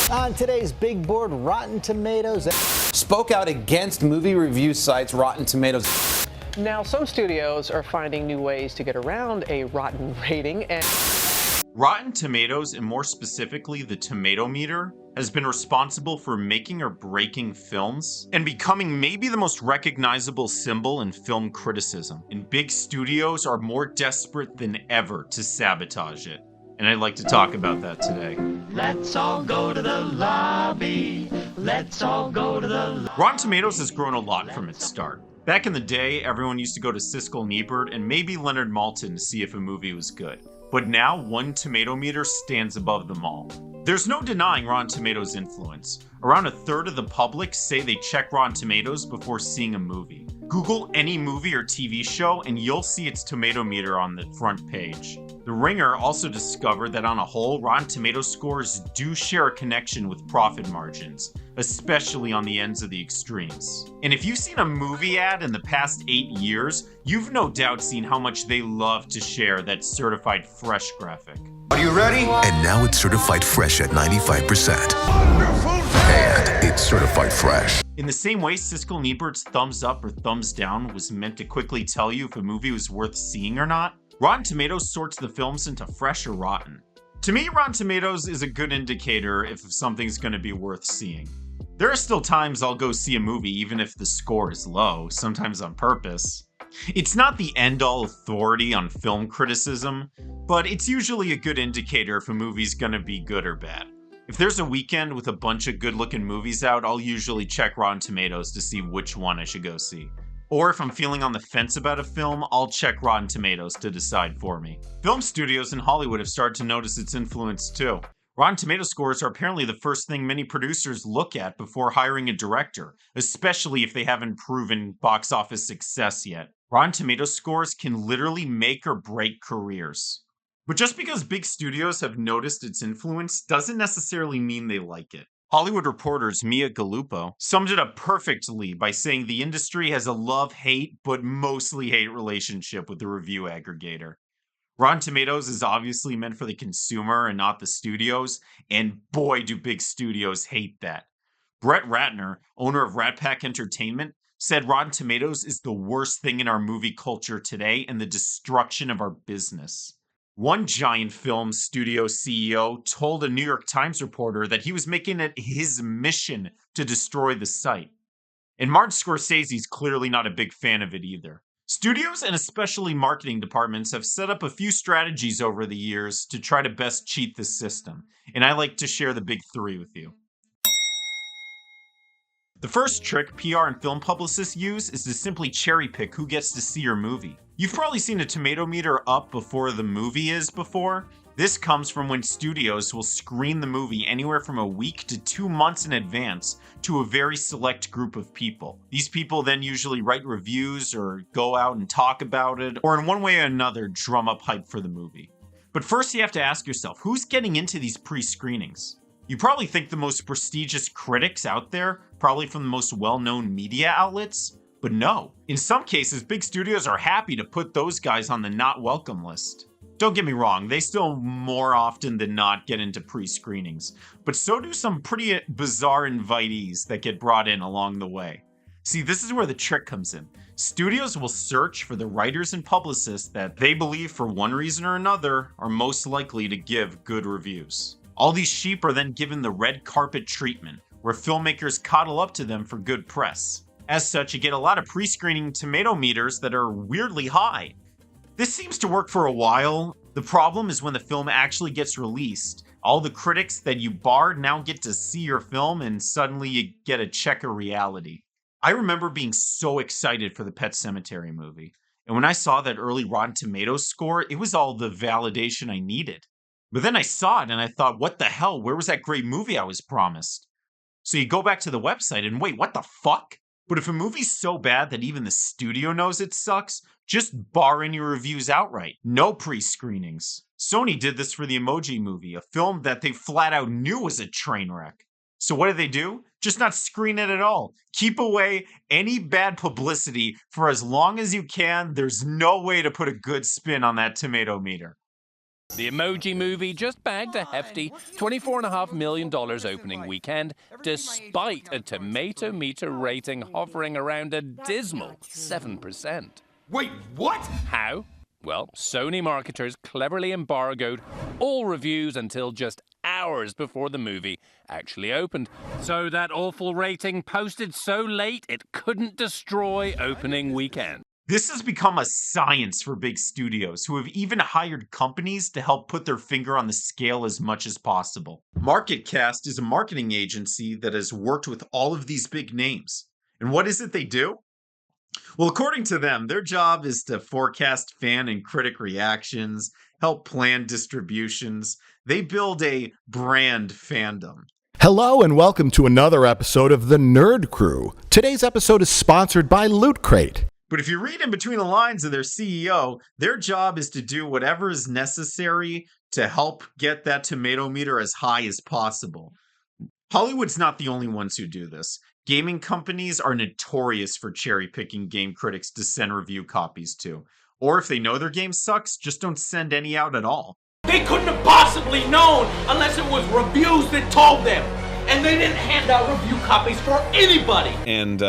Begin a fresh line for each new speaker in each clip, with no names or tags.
On today's big board, Rotten Tomatoes spoke out against movie review sites Rotten Tomatoes.
Now, some studios are finding new ways to get around a rotten rating, and
Rotten Tomatoes, and more specifically the tomato meter, has been responsible for making or breaking films and becoming maybe the most recognizable symbol in film criticism. And big studios are more desperate than ever to sabotage it. And I'd like to talk about that today.
Let's all go to the lobby. Let's all go to the
Rotten Tomatoes has grown a lot from its start. Back in the day, everyone used to go to Siskel and Ebert and maybe Leonard Maltin to see if a movie was good. But now, one tomato meter stands above them all. There's no denying Rotten Tomatoes' influence. Around a third of the public say they check Rotten Tomatoes before seeing a movie. Google any movie or TV show and you'll see its tomato meter on the front page. The Ringer also discovered that on a whole, Rotten Tomatoes scores do share a connection with profit margins, especially on the ends of the extremes. And if you've seen a movie ad in the past 8 years, you've no doubt seen how much they love to share that certified fresh graphic.
Are you ready?
And now it's certified fresh at 95%.
Wonderful day!
And it's certified fresh.
In the same way, Siskel and Ebert's thumbs up or thumbs down was meant to quickly tell you if a movie was worth seeing or not, Rotten Tomatoes sorts the films into fresh or rotten. To me, Rotten Tomatoes is a good indicator if something's going to be worth seeing. There are still times I'll go see a movie even if the score is low, sometimes on purpose. It's not the end-all authority on film criticism, but it's usually a good indicator if a movie's gonna be good or bad. If there's a weekend with a bunch of good-looking movies out, I'll usually check Rotten Tomatoes to see which one I should go see. Or if I'm feeling on the fence about a film, I'll check Rotten Tomatoes to decide for me. Film studios in Hollywood have started to notice its influence too. Rotten Tomato scores are apparently the first thing many producers look at before hiring a director, especially if they haven't proven box office success yet. Rotten Tomato scores can literally make or break careers. But just because big studios have noticed its influence doesn't necessarily mean they like it. Hollywood Reporter's Mia Gallupo summed it up perfectly by saying the industry has a love-hate, but mostly hate relationship with the review aggregator. Rotten Tomatoes is obviously meant for the consumer and not the studios, and boy do big studios hate that. Brett Ratner, owner of Rat Pack Entertainment, said Rotten Tomatoes is the worst thing in our movie culture today and the destruction of our business. One giant film studio CEO told a New York Times reporter that he was making it his mission to destroy the site. And Martin Scorsese's clearly not a big fan of it either. Studios and especially marketing departments have set up a few strategies over the years to try to best cheat the system, and I like to share the big three with you. The first trick PR and film publicists use is to simply cherry pick who gets to see your movie. You've probably seen a tomato meter up before the movie is before. This comes from when studios will screen the movie anywhere from a week to 2 months in advance to a very select group of people. These people then usually write reviews or go out and talk about it, or in one way or another drum up hype for the movie. But first you have to ask yourself, who's getting into these pre-screenings? You probably think the most prestigious critics out there, probably from the most well-known media outlets, but no. In some cases, big studios are happy to put those guys on the not welcome list. Don't get me wrong, they still more often than not get into pre-screenings, but so do some pretty bizarre invitees that get brought in along the way. See, this is where the trick comes in. Studios will search for the writers and publicists that they believe for one reason or another are most likely to give good reviews. All these sheep are then given the red carpet treatment, where filmmakers coddle up to them for good press. As such, you get a lot of pre-screening tomato meters that are weirdly high. This seems to work for a while. The problem is when the film actually gets released, all the critics that you barred now get to see your film and suddenly you get a check of reality. I remember being so excited for the Pet Sematary movie. And when I saw that early Rotten Tomatoes score, it was all the validation I needed. But then I saw it and I thought, what the hell? Where was that great movie I was promised? So you go back to the website and wait, what the fuck? But if a movie's so bad that even the studio knows it sucks, just bar in your reviews outright. No pre-screenings. Sony did this for the Emoji Movie, a film that they flat out knew was a train wreck. So what do? Just not screen it at all. Keep away any bad publicity for as long as you can. There's no way to put a good spin on that tomato meter.
The Emoji Movie just bagged a hefty $24.5 million opening weekend, despite a tomato meter rating hovering around a dismal 7%.
Wait, what?
How? Well, Sony marketers cleverly embargoed all reviews until just hours before the movie actually opened. So that awful rating posted so late it couldn't destroy opening weekend.
This has become a science for big studios who have even hired companies to help put their finger on the scale as much as possible. MarketCast is a marketing agency that has worked with all of these big names. And what is it they do? Well, according to them, their job is to forecast fan and critic reactions, help plan distributions. They build a brand fandom.
Hello and welcome to another episode of The Nerd Crew. Today's episode is sponsored by Loot Crate.
But if you read in between the lines of their CEO, their job is to do whatever is necessary to help get that tomato meter as high as possible. Hollywood's not the only ones who do this. Gaming companies are notorious for cherry-picking game critics to send review copies to. Or if they know their game sucks, just don't send any out at all.
They couldn't have possibly known unless it was reviews that told them. And they didn't hand out review copies for anybody.
And,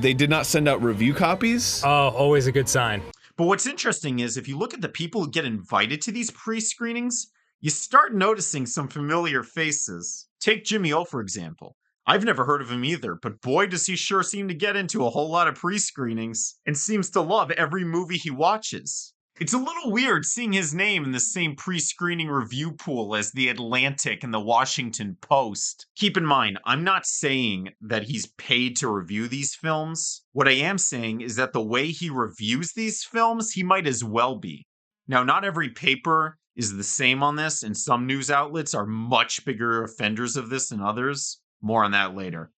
they did not send out review copies?
Oh, always a good sign.
But what's interesting is if you look at the people who get invited to these pre-screenings, you start noticing some familiar faces. Take Jimmy O, for example. I've never heard of him either, but boy does he sure seem to get into a whole lot of pre-screenings and seems to love every movie he watches. It's a little weird seeing his name in the same pre-screening review pool as The Atlantic and The Washington Post. Keep in mind, I'm not saying that he's paid to review these films. What I am saying is that the way he reviews these films, he might as well be. Now, not every paper is the same on this, and some news outlets are much bigger offenders of this than others. More on that later.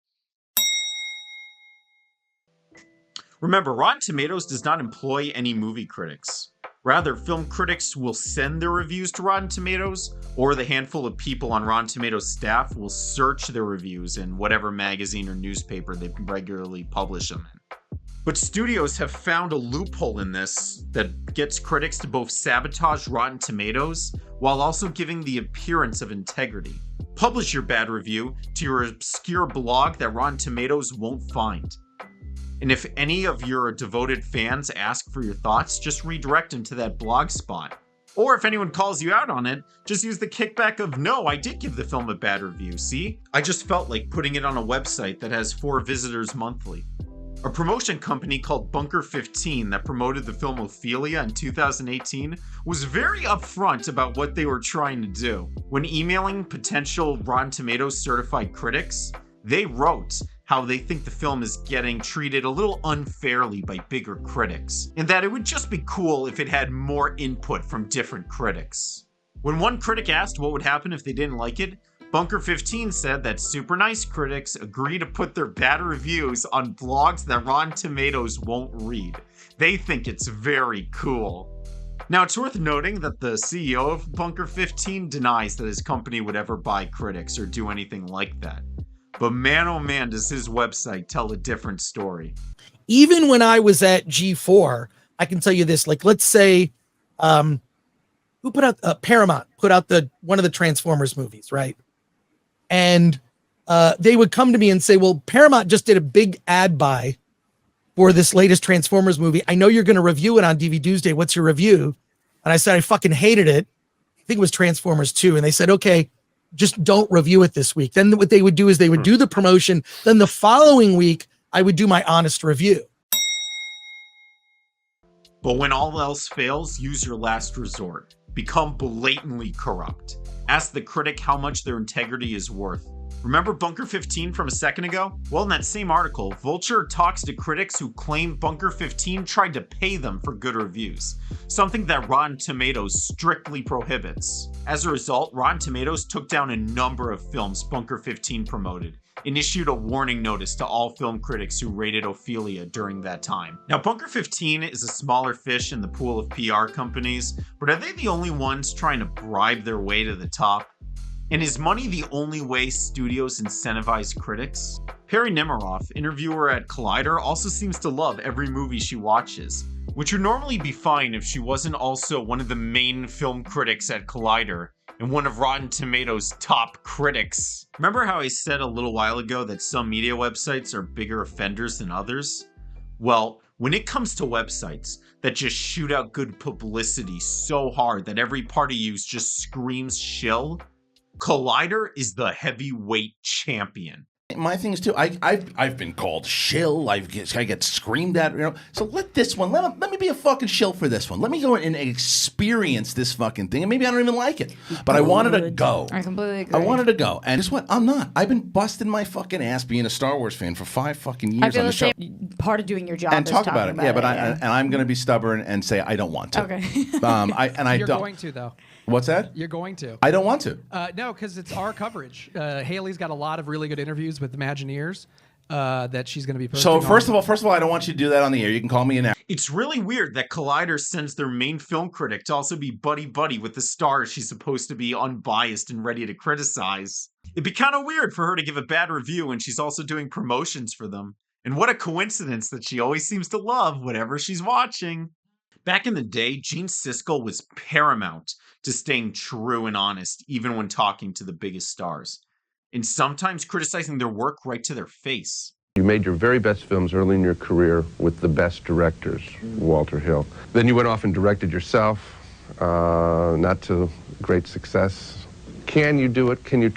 Remember, Rotten Tomatoes does not employ any movie critics. Rather, film critics will send their reviews to Rotten Tomatoes, or the handful of people on Rotten Tomatoes staff will search their reviews in whatever magazine or newspaper they regularly publish them in. But studios have found a loophole in this that gets critics to both sabotage Rotten Tomatoes while also giving the appearance of integrity. Publish your bad review to your obscure blog that Rotten Tomatoes won't find. And if any of your devoted fans ask for your thoughts, just redirect them to that blog spot. Or if anyone calls you out on it, just use the kickback of, no, I did give the film a bad review, see? I just felt like putting it on a website that has 4 visitors monthly. A promotion company called Bunker 15 that promoted the film Ophelia in 2018 was very upfront about what they were trying to do. When emailing potential Rotten Tomatoes certified critics, they wrote how they think the film is getting treated a little unfairly by bigger critics, and that it would just be cool if it had more input from different critics. When one critic asked what would happen if they didn't like it, Bunker 15 said that super nice critics agree to put their bad reviews on blogs that Rotten Tomatoes won't read. They think it's very cool. Now, it's worth noting that the CEO of Bunker 15 denies that his company would ever buy critics or do anything like that. But man, oh man, does his website tell a different story.
Even when I was at G4, I can tell you this, like, let's say, who put out, Paramount put out one of the Transformers movies, right? And they would come to me and say, well, Paramount just did a big ad buy for this latest Transformers movie. I know you're going to review it on DVD Tuesday. What's your review? And I said, I fucking hated it. I think it was Transformers 2. And they said, okay, just don't review it this week. Then what they would do is they would do the promotion. Then the following week, I would do my honest review.
But when all else fails, use your last resort. Become blatantly corrupt. Ask the critic how much their integrity is worth. Remember Bunker 15 from a second ago? Well, in that same article, Vulture talks to critics who claim Bunker 15 tried to pay them for good reviews, something that Rotten Tomatoes strictly prohibits. As a result, Rotten Tomatoes took down a number of films Bunker 15 promoted and issued a warning notice to all film critics who rated Ophelia during that time. Now, Bunker 15 is a smaller fish in the pool of PR companies, but are they the only ones trying to bribe their way to the top? And is money the only way studios incentivize critics? Perry Nemiroff, interviewer at Collider, also seems to love every movie she watches. which would normally be fine if she wasn't also one of the main film critics at Collider and one of Rotten Tomatoes' top critics. Remember how I said a little while ago that some media websites are bigger offenders than others? Well, when it comes to websites that just shoot out good publicity so hard that every part of you just screams shill, Collider is the heavyweight champion.
My thing is too. I've been called shill. I get screamed at. So let me be a fucking shill for this one. Let me go and experience this fucking thing. And maybe I don't even like it, but I wanted to go.
I completely agree.
I wanted to go. And guess what? I'm not. I've been busting my fucking ass being a Star Wars fan for 5 fucking years
I feel
on the show.
Part of doing your job
And
is
talk
talking
about it. Yeah, but I'm going to be stubborn and say I don't want to.
Okay.
You're going to though.
What's that?
You're going to.
I don't want to.
No, because it's our coverage. Haley's got a lot of really good interviews with Imagineers that she's going to be posting.
So first of all, I don't want you to do that on the air. You can call me an ass.
It's really weird that Collider sends their main film critic to also be buddy-buddy with the stars she's supposed to be unbiased and ready to criticize. It'd be kind of weird for her to give a bad review when she's also doing promotions for them. And what a coincidence that she always seems to love whatever she's watching. Back in the day, Gene Siskel was paramount to staying true and honest, even when talking to the biggest stars, and sometimes criticizing their work right to their face.
You made your very best films early in your career with the best directors, Walter Hill. Then you went off and directed yourself, not to great success. Can you do it? Can you?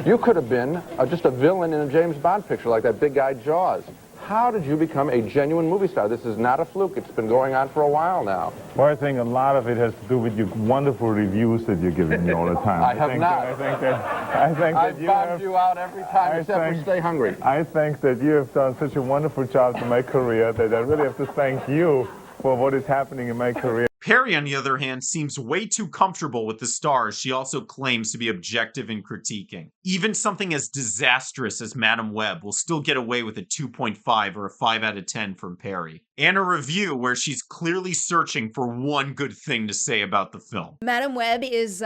You could have been just a villain in a James Bond picture like that big guy Jaws. How did you become a genuine movie star? This is not a fluke. It's been going on for a while now.
Well, I think a lot of it has to do with your wonderful reviews that you're giving me all the time.
I think
I've
bombed you out every time except for Stay Hungry.
I think that you have done such a wonderful job in my career that I really have to thank you for what is happening in my career.
Perry, on the other hand, seems way too comfortable with the stars she also claims to be objective in critiquing. Even something as disastrous as Madam Web will still get away with a 2.5 or a 5 out of 10 from Perry. And a review where she's clearly searching for one good thing to say about the film.
Madam Web is,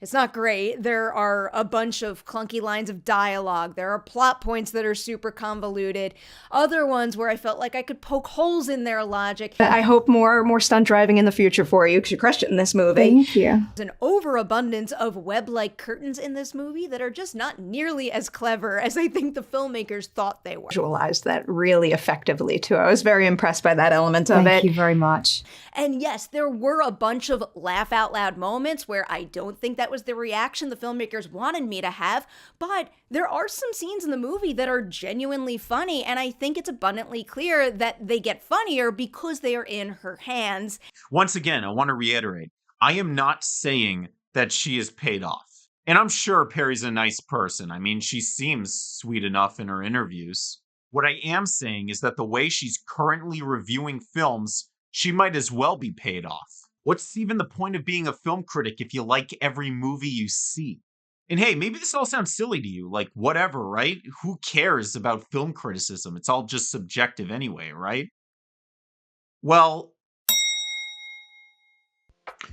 it's not great. There are a bunch of clunky lines of dialogue. There are plot points that are super convoluted. Other ones where I felt like I could poke holes in their logic.
I hope more stunt driving in the future for you, because you crushed it in this movie.
Thank you. There's an overabundance of web-like curtains in this movie that are just not nearly as clever as I think the filmmakers thought they were.
Visualized that really effectively, too. I was very impressed by that element of it.
Thank you very much.
And yes, there were a bunch of laugh out loud moments where I don't think that was the reaction the filmmakers wanted me to have, but there are some scenes in the movie that are genuinely funny, and I think it's abundantly clear that they get funnier because they are in her hands.
Once again, I want to reiterate, I am not saying that she is paid off. And I'm sure Perry's a nice person. I mean, she seems sweet enough in her interviews. What I am saying is that the way she's currently reviewing films, she might as well be paid off. What's even the point of being a film critic if you like every movie you see? And hey, maybe this all sounds silly to you, like whatever, right? Who cares about film criticism? It's all just subjective anyway, right? Well,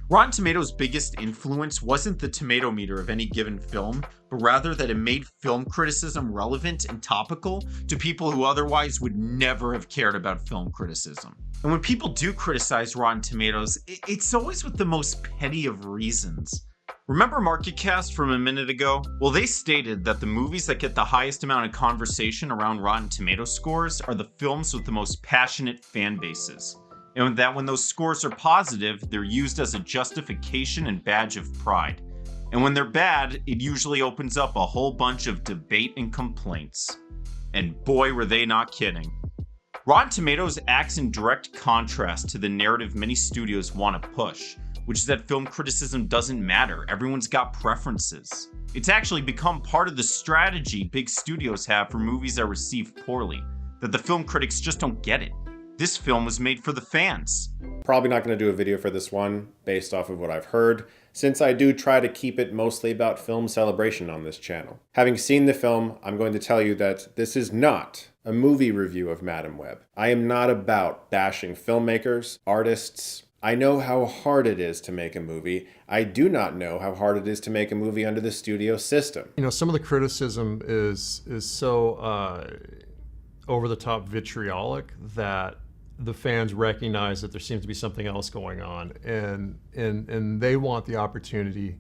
Rotten Tomatoes' biggest influence wasn't the tomato meter of any given film, but rather that it made film criticism relevant and topical to people who otherwise would never have cared about film criticism. And when people do criticize Rotten Tomatoes, it's always with the most petty of reasons. Remember MarketCast from a minute ago? Well, they stated that the movies that get the highest amount of conversation around Rotten Tomatoes scores are the films with the most passionate fan bases. And that when those scores are positive, they're used as a justification and badge of pride. And when they're bad, it usually opens up a whole bunch of debate and complaints. And boy, were they not kidding. Rotten Tomatoes acts in direct contrast to the narrative many studios want to push, which is that film criticism doesn't matter. Everyone's got preferences. It's actually become part of the strategy big studios have for movies that receive poorly, that the film critics just don't get it. This film was made for the fans.
Probably not going to do a video for this one based off of what I've heard, since I do try to keep it mostly about film celebration on this channel. Having seen the film, I'm going to tell you that this is not a movie review of Madam Web. I am not about bashing filmmakers, artists. I know how hard it is to make a movie. I do not know how hard it is to make a movie under the studio system.
You know, some of the criticism is so over the top vitriolic that the fans recognize that there seems to be something else going on, and they want the opportunity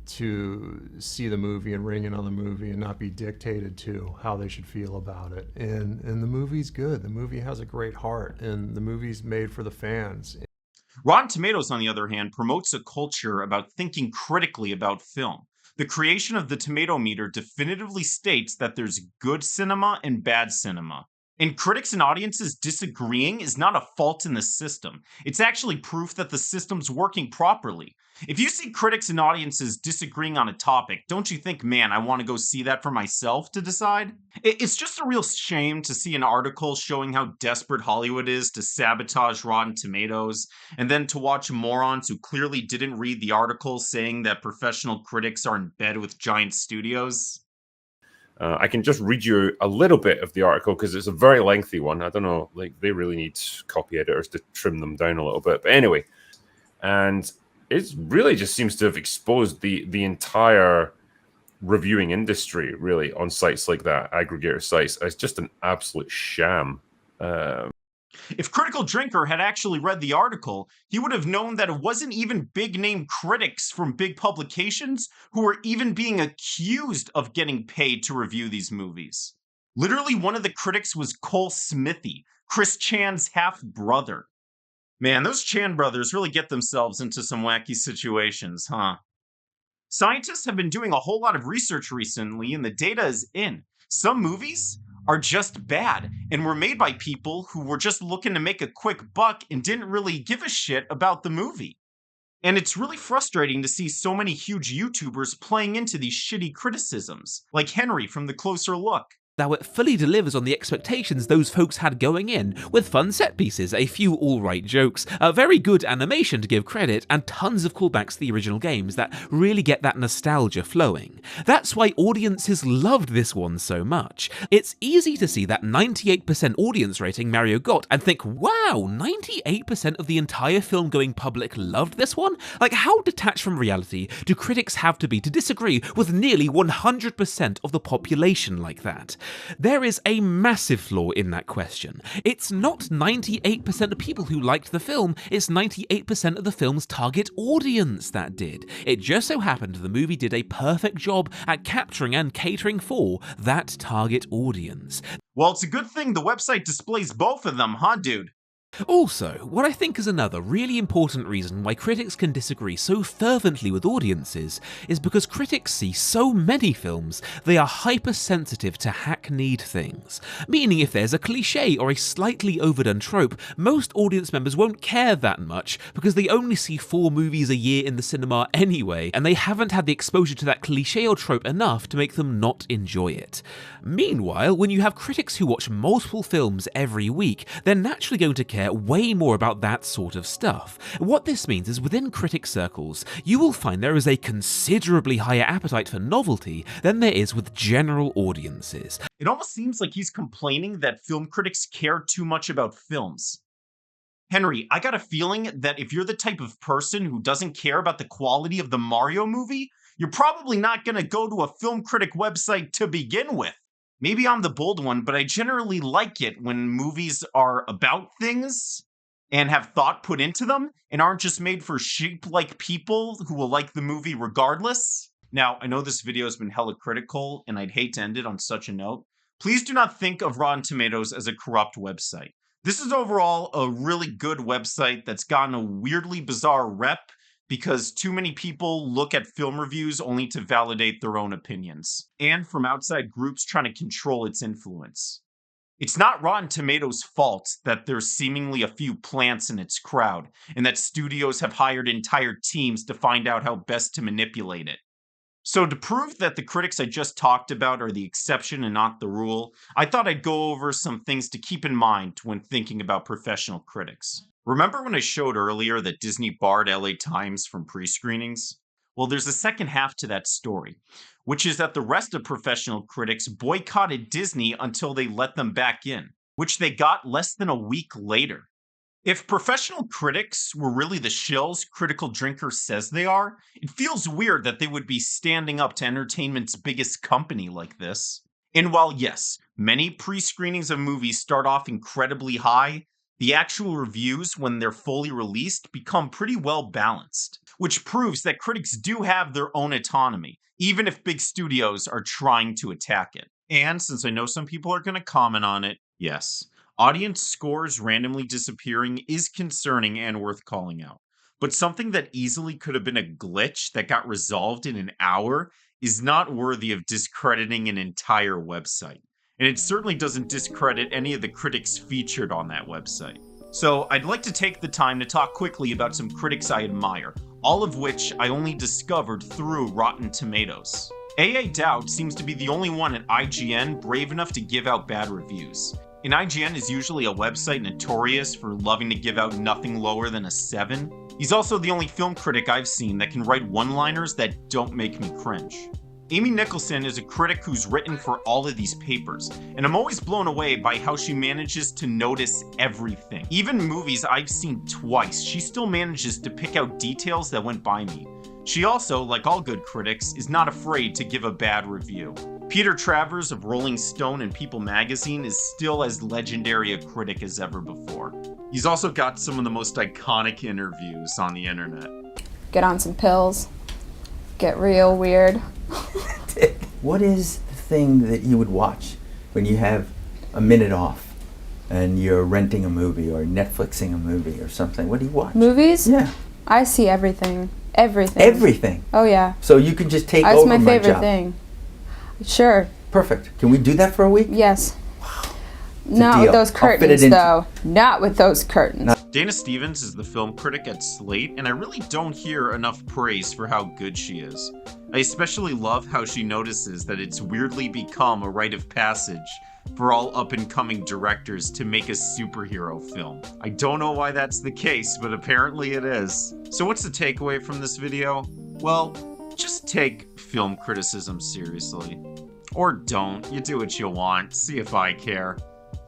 to see the movie and ring in on the movie and not be dictated to how they should feel about it. And the movie's good. The movie has a great heart, and the movie's made for the fans.
Rotten Tomatoes, on the other hand, promotes a culture about thinking critically about film. The creation of the tomato meter definitively states that there's good cinema and bad cinema. And critics and audiences disagreeing is not a fault in the system. It's actually proof that the system's working properly. If you see critics and audiences disagreeing on a topic, don't you think, man, I want to go see that for myself to decide? It's just a real shame to see an article showing how desperate Hollywood is to sabotage Rotten Tomatoes, and then to watch morons who clearly didn't read the article saying that professional critics are in bed with giant studios.
I can just read you a little bit of the article because it's a very lengthy one. I don't know, like they really need copy editors to trim them down a little bit. But anyway, and it really just seems to have exposed the entire reviewing industry, really, on sites like that, aggregator sites, as just an absolute sham.
If Critical Drinker had actually read the article, he would have known that it wasn't even big-name critics from big publications who were even being accused of getting paid to review these movies. Literally, one of the critics was Cole Smithy, Chris Chan's half-brother. Man, those Chan brothers really get themselves into some wacky situations, huh? Scientists have been doing a whole lot of research recently, and the data is in. Some movies are just bad and were made by people who were just looking to make a quick buck and didn't really give a shit about the movie. And it's really frustrating to see so many huge YouTubers playing into these shitty criticisms, like Henry from The Closer Look.
Now it fully delivers on the expectations those folks had going in, with fun set pieces, a few alright jokes, a very good animation to give credit, and tons of callbacks to the original games that really get that nostalgia flowing. That's why audiences loved this one so much. It's easy to see that 98% audience rating Mario got and think, wow, 98% of the entire film-going public loved this one? Like, how detached from reality do critics have to be to disagree with nearly 100% of the population like that? There is a massive flaw in that question. It's not 98% of people who liked the film, it's 98% of the film's target audience that did. It just so happened the movie did a perfect job at capturing and catering for that target audience.
Well, it's a good thing the website displays both of them, huh, dude?
Also, what I think is another really important reason why critics can disagree so fervently with audiences is because critics see so many films, they are hypersensitive to hackneyed things. Meaning if there's a cliche or a slightly overdone trope, most audience members won't care that much because they only see 4 movies a year in the cinema anyway, and they haven't had the exposure to that cliche or trope enough to make them not enjoy it. Meanwhile, when you have critics who watch multiple films every week, they're naturally going to care way more about that sort of stuff. What this means is within critic circles, you will find there is a considerably higher appetite for novelty than there is with general audiences.
It almost seems like he's complaining that film critics care too much about films. Henry, I got a feeling that if you're the type of person who doesn't care about the quality of the Mario movie, you're probably not going to go to a film critic website to begin with. Maybe I'm the bold one, but I generally like it when movies are about things and have thought put into them and aren't just made for sheep-like people who will like the movie regardless. Now, I know this video has been hella critical, and I'd hate to end it on such a note. Please do not think of Rotten Tomatoes as a corrupt website. This is overall a really good website that's gotten a weirdly bizarre rep because too many people look at film reviews only to validate their own opinions, and from outside groups trying to control its influence. It's not Rotten Tomatoes' fault that there's seemingly a few plants in its crowd, and that studios have hired entire teams to find out how best to manipulate it. So to prove that the critics I just talked about are the exception and not the rule, I thought I'd go over some things to keep in mind when thinking about professional critics. Remember when I showed earlier that Disney barred LA Times from pre-screenings? Well, there's a second half to that story, which is that the rest of professional critics boycotted Disney until they let them back in, which they got less than a week later. If professional critics were really the shills Critical Drinker says they are, it feels weird that they would be standing up to entertainment's biggest company like this. And while yes, many pre-screenings of movies start off incredibly high, The actual reviews, when they're fully released, become pretty well balanced, which proves that critics do have their own autonomy, even if big studios are trying to attack it. And since I know some people are going to comment on it, yes, audience scores randomly disappearing is concerning and worth calling out. But something that easily could have been a glitch that got resolved in an hour is not worthy of discrediting an entire website. And it certainly doesn't discredit any of the critics featured on that website. So I'd like to take the time to talk quickly about some critics I admire, all of which I only discovered through Rotten Tomatoes. AA Dowd seems to be the only one at IGN brave enough to give out bad reviews. And IGN is usually a website notorious for loving to give out nothing lower than a 7. He's also the only film critic I've seen that can write one-liners that don't make me cringe. Amy Nicholson is a critic who's written for all of these papers, and I'm always blown away by how she manages to notice everything. Even movies I've seen twice, she still manages to pick out details that went by me. She also, like all good critics, is not afraid to give a bad review. Peter Travers of Rolling Stone and People magazine is still as legendary a critic as ever before. He's also got some of the most iconic interviews on the internet.
Get on some pills. Get real weird.
What is the thing that you would watch when you have a minute off and you're renting a movie or Netflixing a movie or something? What do you watch?
Movies?
Yeah.
I see everything. Everything.
Everything?
Oh, yeah.
So you can just take
That's
over
my
my
favorite
job.
thing. Sure.
Perfect. Can we do that for a week?
Yes.
It's a
Not with
deal.
those
I'll fit it
curtains,
into-
though. Not with those curtains.
Dana Stevens is the film critic at Slate, and I really don't hear enough praise for how good she is. I especially love how she notices that it's weirdly become a rite of passage for all up-and-coming directors to make a superhero film. I don't know why that's the case, but apparently it is. So what's the takeaway from this video? Well, just take film criticism seriously. Or don't, you do what you want, see if I care.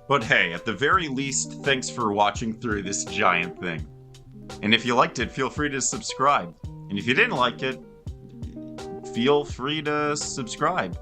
But hey, at the very least, thanks for watching through this giant thing. And if you liked it, feel free to subscribe. And if you didn't like it, feel free to subscribe.